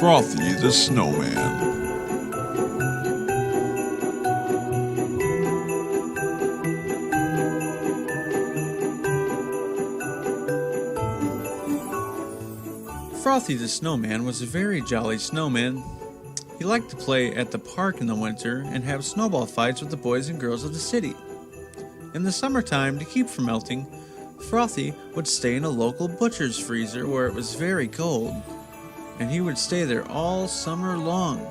Frothy the Snowman. Frothy the Snowman was a very jolly snowman. He liked to play at the park in the winter and have snowball fights with the boys and girls of the city. In the summertime, to keep from melting, Frothy would stay in a local butcher's freezer where it was very cold, and he would stay there all summer long.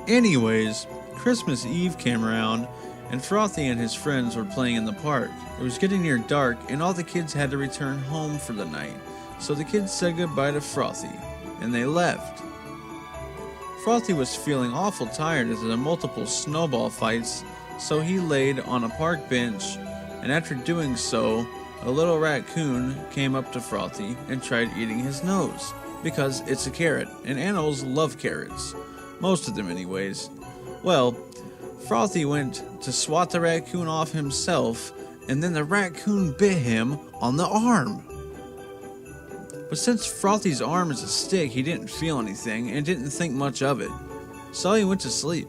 Anyways, Christmas Eve came around, and Frothy and his friends were playing in the park. It was getting near dark, and all the kids had to return home for the night, so the kids said goodbye to Frothy, and they left. Frothy was feeling awful tired after the multiple snowball fights, so he laid on a park bench, and after doing so, a little raccoon came up to Frothy and tried eating his nose, because it's a carrot, and animals love carrots. Most of them anyways. Well, Frothy went to swat the raccoon off himself, and then the raccoon bit him on the arm. But since Frothy's arm is a stick, he didn't feel anything and didn't think much of it, so he went to sleep.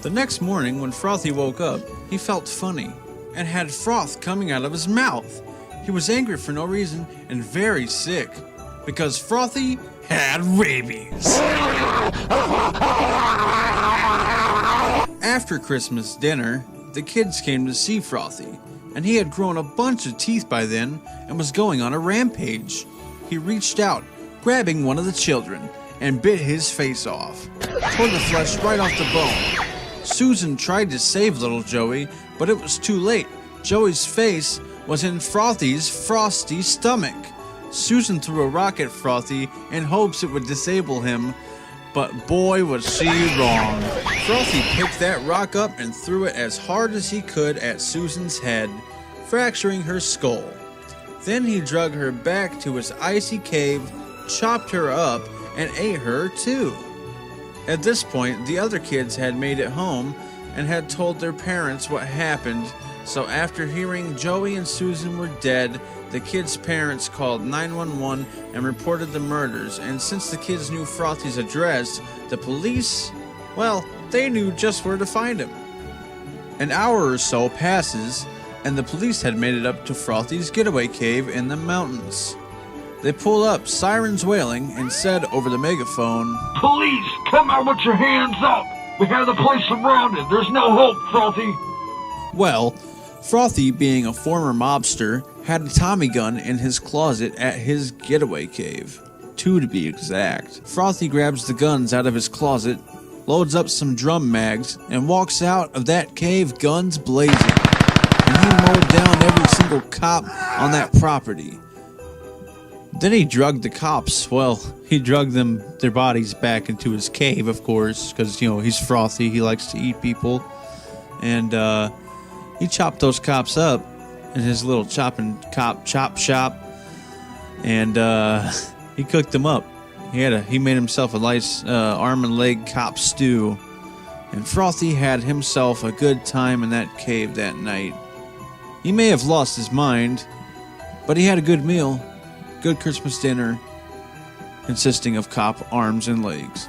The next morning, when Frothy woke up, he felt funny and had froth coming out of his mouth. He was angry for no reason and very sick because Frothy had rabies. After Christmas dinner, the kids came to see Frothy, and he had grown a bunch of teeth by then and was going on a rampage. He reached out, grabbing one of the children, and bit his face off, tore the flesh right off the bone. Susan tried to save little Joey, but it was too late. Joey's face was in Frothy's frosty stomach. Susan threw a rock at Frothy in hopes it would disable him, but boy was she wrong. Frothy picked that rock up and threw it as hard as he could at Susan's head, fracturing her skull. Then he drug her back to his icy cave, chopped her up, and ate her too. At this point, the other kids had made it home and had told their parents what happened, so after hearing Joey and Susan were dead, the kids' parents called 911 and reported the murders, and since the kids knew Frothy's address, the police, well, they knew just where to find him. An hour or so passes, and the police had made it up to Frothy's getaway cave in the mountains. They pull up, sirens wailing, and said over the megaphone, "Police, come out with your hands up! We have the place surrounded. There's no hope, Frothy." Well, Frothy, being a former mobster, had a Tommy gun in his closet at his getaway cave. 2 to be exact. Frothy grabs the guns out of his closet, loads up some drum mags, and walks out of that cave guns blazing. And he mowed down every single cop on that property. Then he drugged the cops. Well, he drugged their bodies back into his cave, of course, because, he's Frothy. He likes to eat people. And he chopped those cops up in his little chop shop. And he cooked them up. He made himself a nice arm and leg cop stew. And Frothy had himself a good time in that cave that night. He may have lost his mind, but he had a good meal. Good Christmas dinner consisting of cop arms and legs.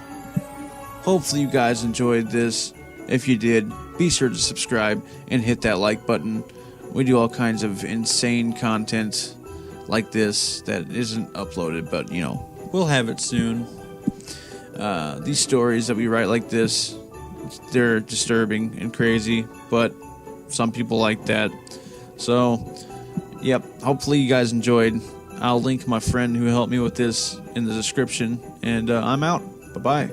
Hopefully you guys enjoyed this. If you did, be sure to subscribe and hit that like button. We do all kinds of insane content like this that isn't uploaded, but we'll have it soon. These stories that we write like this, they're disturbing and crazy, but some people like that. So, yep, hopefully you guys enjoyed. I'll link my friend who helped me with this in the description, and I'm out. Bye-bye.